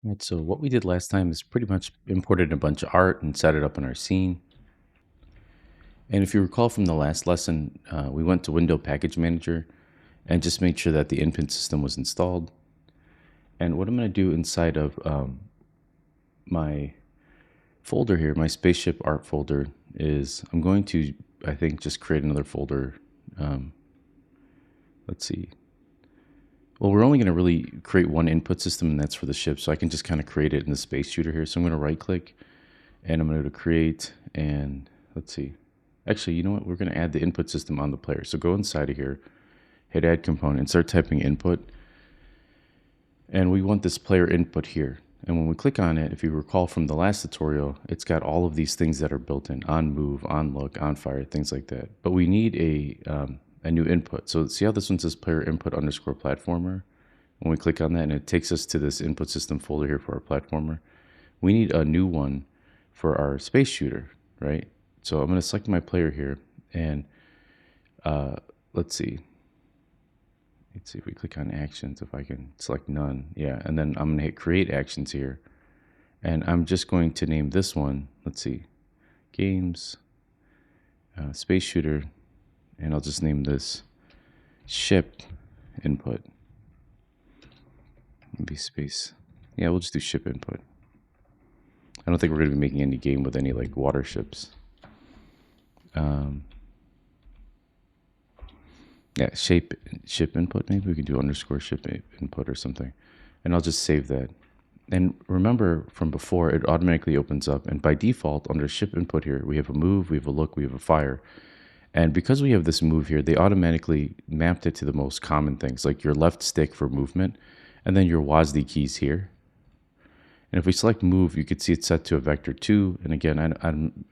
Right, so what we did last time is pretty much imported a bunch of art and set it up in our scene. And if you recall from the last lesson, we went to Window Package Manager and just made sure that the input system was installed. And what I'm going to do inside of my folder here, my spaceship art folder, is I'm going to, I think, just create another folder. Um, let's see. Well, we're only going to really create one input system, and that's for the ship. So I can just kind of create it in the space shooter here. So I'm going to right click and I'm going to create, and let's see. Actually, you know what? We're going to add the input system on the player. So go inside of here, hit add component, and start typing input. And we want this player input here. And when we click on it, if you recall from the last tutorial, it's got all of these things that are built in: on move, on look, on fire, things like that. But we need a new input. So see how this one says player input underscore platformer? When we click on that, and it takes us to this input system folder here for our platformer, we need a new one for our space shooter, right? So I'm going to select my player here, and let's see. Let's see if we click on actions, if I can select none. Yeah, and then I'm going to hit create actions here. And I'm just going to name this one, let's see, games, space shooter, and I'll just name this ship input. Maybe space. Yeah, we'll just do ship input. I don't think we're going to be making any game with any like water ships. Yeah, ship input. Maybe we can do underscore ship input or something. And I'll just save that. And remember from before, it automatically opens up. And by default, under ship input here, we have a move, we have a look, we have a fire. And because we have this move here, they automatically mapped it to the most common things, like your left stick for movement, and then your WASD keys here. And if we select move, you could see it's set to a vector 2. And again,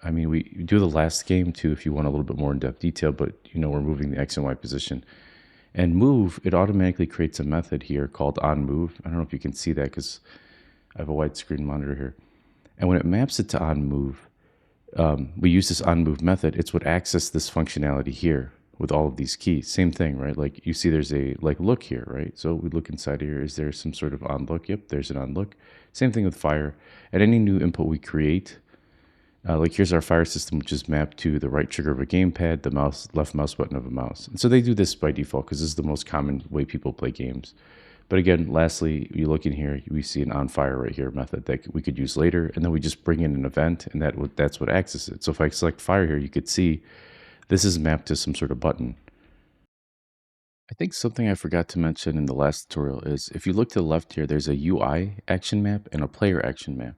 I mean, we do the last game too if you want a little bit more in-depth detail, but you know, we're moving the X and Y position. And move, it automatically creates a method here called onMove. I don't know if you can see that because I have a widescreen monitor here. And when it maps it to onMove, we use this onMove method. It's what accesses this functionality here with all of these keys. Same thing, right? Like you see there's a like look here, right? So we look inside here. Is there some sort of on look? Yep, there's an on look. Same thing with fire. And any new input we create, like here's our fire system, which is mapped to the right trigger of a gamepad, the left mouse button of a mouse. And so they do this by default because this is the most common way people play games. But again, lastly, you look in here, we see an on fire right here method that we could use later. And then we just bring in an event, and that's what accesses it. So if I select fire here, you could see this is mapped to some sort of button. I think something I forgot to mention in the last tutorial is if you look to the left here, there's a UI action map and a player action map.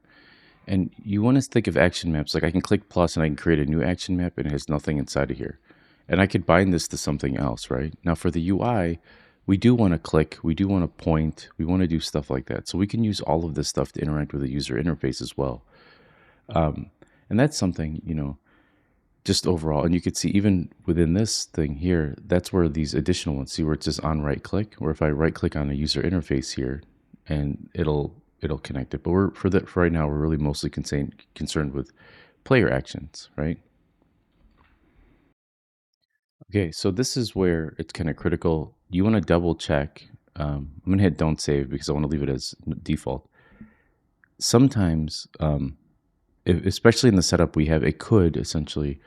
And you want to think of action maps like I can click plus and I can create a new action map and it has nothing inside of here. And I could bind this to something else, right? Now for the UI, we do want to click, we do want to point, we want to do stuff like that. So we can use all of this stuff to interact with the user interface as well. And that's something, you know, just overall. And you could see even within this thing here, that's where these additional ones, see where it says on right click, or if I right click on a user interface here and it'll connect it. But for right now, we're really mostly concerned with player actions, right? Okay, so this is where it's kind of critical. You want to double check. I'm going to hit don't save because I want to leave it as default. Sometimes, especially in the setup we have, it could essentially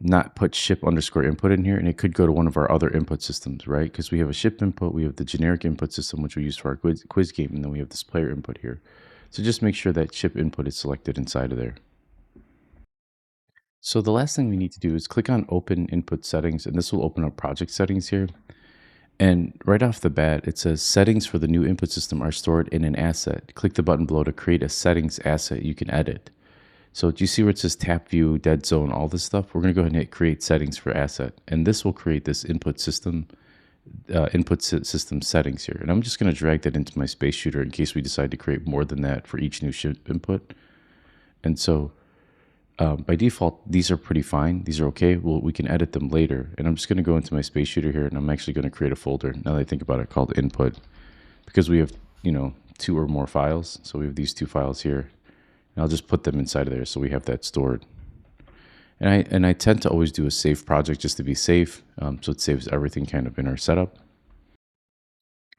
not put ship underscore input in here, and it could go to one of our other input systems, right? Because we have a ship input, we have the generic input system, which we use for our quiz game, and then we have this player input here. So just make sure that ship input is selected inside of there. So the last thing we need to do is click on open input settings, and this will open up project settings here. And right off the bat, it says settings for the new input system are stored in an asset. Click the button below to create a settings asset you can edit. So do you see where it says tap view, dead zone, all this stuff? We're going to go ahead and hit create settings for asset. And this will create this input system settings here. And I'm just going to drag that into my space shooter in case we decide to create more than that for each new ship input. And so by default, these are pretty fine. These are okay. Well, we can edit them later. And I'm just going to go into my space shooter here, and I'm actually going to create a folder, now that I think about it, called input, because we have, you know, 2 or more files. So we have these 2 files here. And I'll just put them inside of there so we have that stored. And I tend to always do a save project just to be safe, so it saves everything kind of in our setup.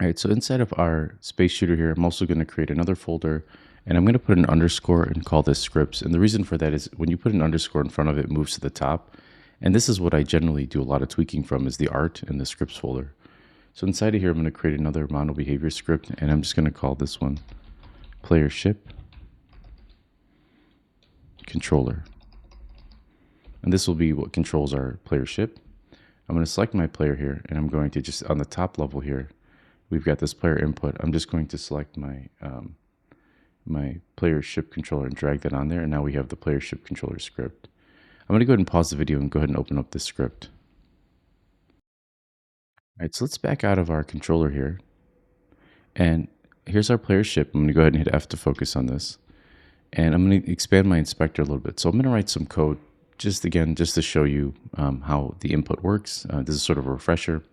All right, so inside of our space shooter here, I'm also going to create another folder, and I'm going to put an underscore and call this scripts. And the reason for that is when you put an underscore in front of it, it moves to the top. And this is what I generally do a lot of tweaking from, is the art in the scripts folder. So inside of here, I'm going to create another mono behavior script, and I'm just going to call this one player ship controller. And this will be what controls our player ship. I'm going to select my player here, and I'm going to just on the top level here, we've got this player input. I'm just going to select my my player ship controller and drag that on there, and now we have the player ship controller script. I'm going to go ahead and pause the video and go ahead and open up this script. All right, so let's back out of our controller here, and here's our player ship. I'm going to go ahead and hit F to focus on this, and I'm going to expand my inspector a little bit. So I'm going to write some code just to show you how the input works. This is sort of a refresher.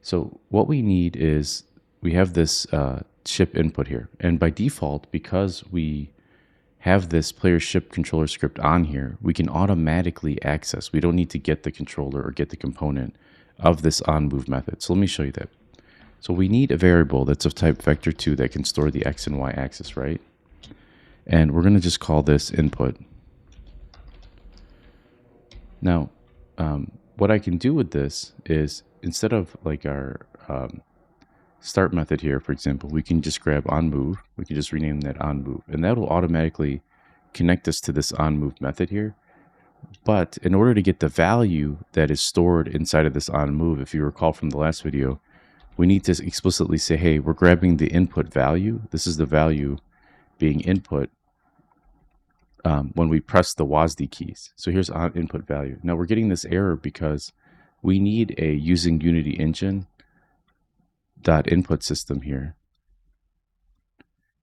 So what we need is we have this ship input here, and by default, because we have this player ship controller script on here, we can automatically access. We don't need to get the controller or get the component of this onMove method. So let me show you that. So we need a variable that's of type vector2 that can store the x and y axis, right? And we're going to just call this input. Now, what I can do with this is instead of like our start method here, for example, we can just grab onMove. We can just rename that onMove, and that will automatically connect us to this onMove method here. But in order to get the value that is stored inside of this onMove, if you recall from the last video, we need to explicitly say, hey, we're grabbing the input value. This is the value being input when we press the WASD keys. So here's on input value. Now we're getting this error because we need a using Unity engine dot input system here.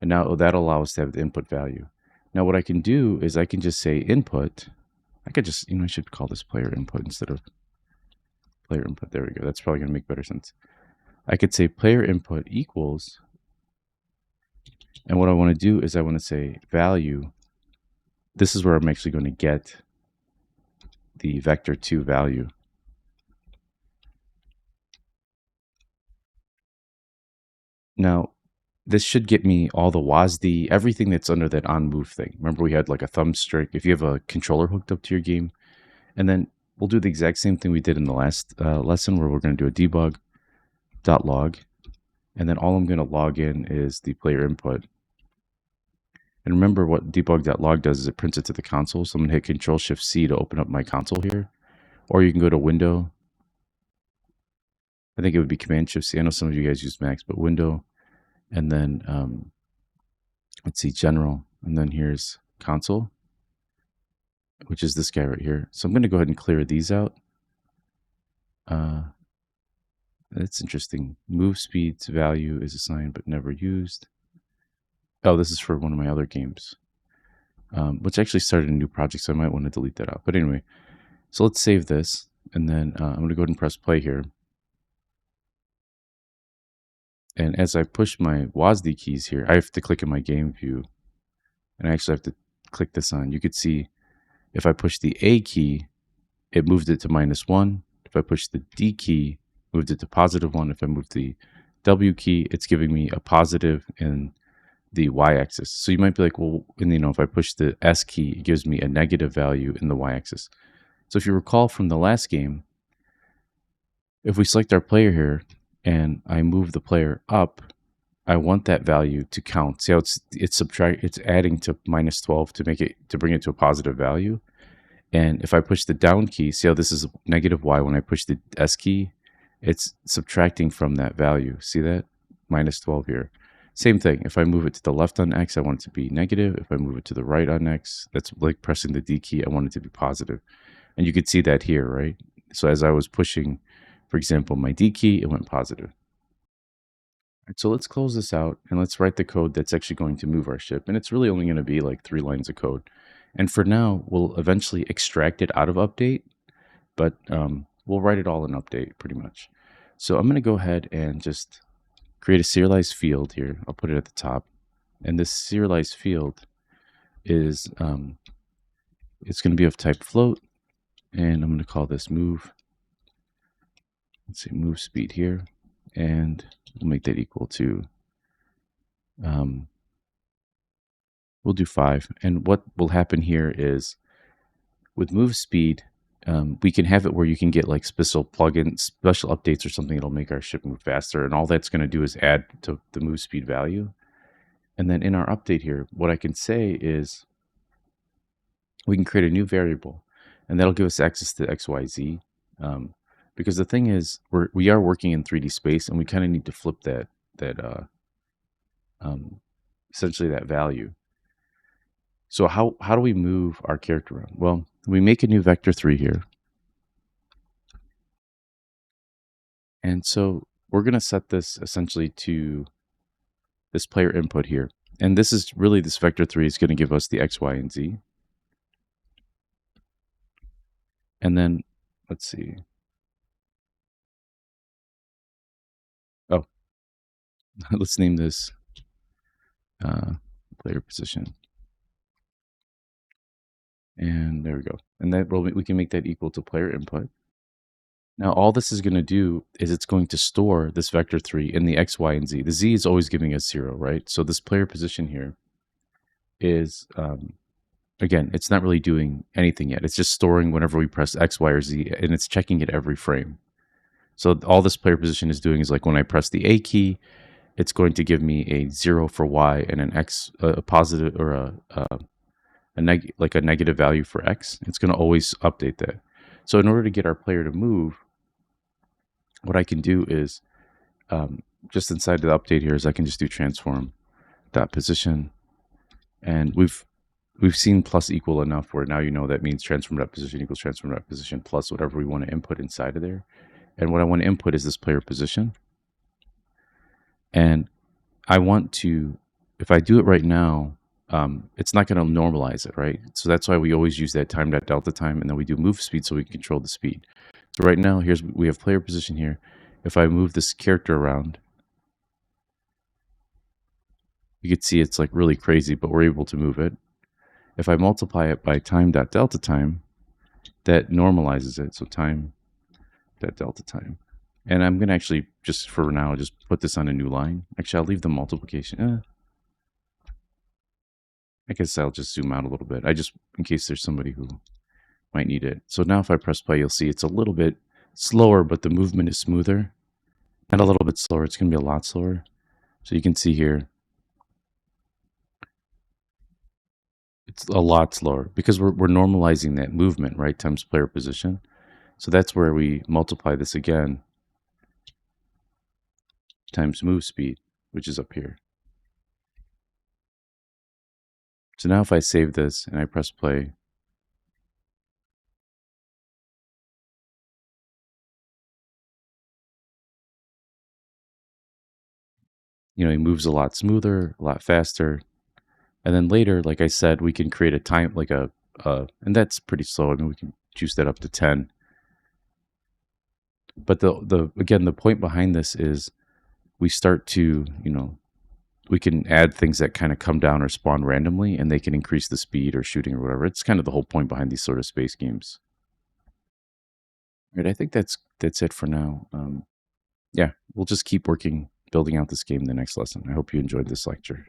And now that allows us to have the input value. Now what I can do is I can just say input. I could just, I should call this player input instead of player input. There we go. That's probably going to make better sense. I could say player input equals, and what I want to do is I want to say value. This is where I'm actually going to get the vector2 value. Now, this should get me all the WASD, everything that's under that onMove thing. Remember, we had like a thumbstick. If you have a controller hooked up to your game, and then we'll do the exact same thing we did in the last lesson, where we're going to do a debug.log, and then all I'm going to log in is the player input. And remember, what debug.log does is it prints it to the console. So I'm going to hit Control-Shift-C to open up my console here, or you can go to Window. I think it would be Command-Shift-C. I know some of you guys use Macs, but Window, and then let's see, General, and then here's Console, which is this guy right here. So I'm going to go ahead and clear these out. That's interesting. Move speeds value is assigned but never used. Oh, this is for one of my other games, which actually started a new project, so I might want to delete that out. But anyway, so let's save this, and then I'm going to go ahead and press play here. And as I push my WASD keys here, I have to click in my game view, and I actually have to click this on. You could see if I push the A key, it moved it to -1. If I push the D key, moved it to +1. If I move the W key, it's giving me a positive in the y-axis. So you might be like, well, and if I push the S key, it gives me a negative value in the y-axis. So if you recall from the last game, if we select our player here and I move the player up, I want that value to count. See how it's adding to -12 to bring it to a positive value. And if I push the down key, see how this is negative y. When I push the S key, it's subtracting from that value. See that? -12 here. Same thing. If I move it to the left on X, I want it to be negative. If I move it to the right on X, that's like pressing the D key, I want it to be positive. And you could see that here, right? So as I was pushing, for example, my D key, it went positive. All right, so let's close this out and let's write the code that's actually going to move our ship. And it's really only going to be like 3 lines of code. And for now, we'll eventually extract it out of update, but we'll write it all in update pretty much. So I'm going to go ahead and just create a serialized field here. I'll put it at the top. And this serialized field is, it's going to be of type float. And I'm going to call this move. Let's say move speed here. And We'll make that equal to, um, we'll do 5. And what will happen here is with move speed, we can have it where you can get like special plugins, special updates or something that'll make our ship move faster. And all that's going to do is add to the move speed value. And then in our update here, what I can say is we can create a new variable, and that'll give us access to X, Y, Z. Because the thing is, we are working in 3D space, and we kind of need to flip that um, essentially that value. So how do we move our character around? Well, we make a new vector 3 here. And so we're going to set this essentially to this player input here. And this is really, this vector 3 is going to give us the X, Y, and Z. And then, let's see. Oh, let's name this player position. And there we go. And that we can make that equal to player input. Now, all this is going to do is it's going to store this vector 3 in the X, Y, and Z. The Z is always giving us 0, right? So this player position here is, again, it's not really doing anything yet. It's just storing whenever we press X, Y, or Z, and it's checking it every frame. So all this player position is doing is like when I press the A key, it's going to give me a 0 for Y and an X, a positive or like a negative value for X. It's going to always update that. So in order to get our player to move, what I can do is just inside the update here is I can just do transform dot position, and we've seen plus equal enough where now you know that means transform dot position equals transform dot position plus whatever we want to input inside of there. And what I want to input is this player position. And I want to, if I do it right now, it's not going to normalize it, right? So that's why we always use that time.delta time, and then we do move speed so we can control the speed. So right now, we have player position here. If I move this character around, you can see it's like really crazy, but we're able to move it. If I multiply it by time.delta time, that normalizes it. So time.delta time. And I'm going to actually, just for now, just put this on a new line. Actually, I'll leave the multiplication. I guess I'll just zoom out a little bit. In case there's somebody who might need it. So now if I press play, you'll see it's a little bit slower, but the movement is smoother. And a little bit slower. It's going to be a lot slower. So you can see here, it's a lot slower because we're normalizing that movement, right, times player position. So that's where we multiply this again times move speed, which is up here. So now if I save this and I press play, you know, he moves a lot smoother, a lot faster. And then later, like I said, we can create a time, like and that's pretty slow. I mean, we can juice that up to 10. But again, the point behind this is we start to, you know, we can add things that kind of come down or spawn randomly, and they can increase the speed or shooting or whatever. It's kind of the whole point behind these sort of space games. Right, I think that's it for now. Yeah, we'll just keep working, building out this game in the next lesson. I hope you enjoyed this lecture.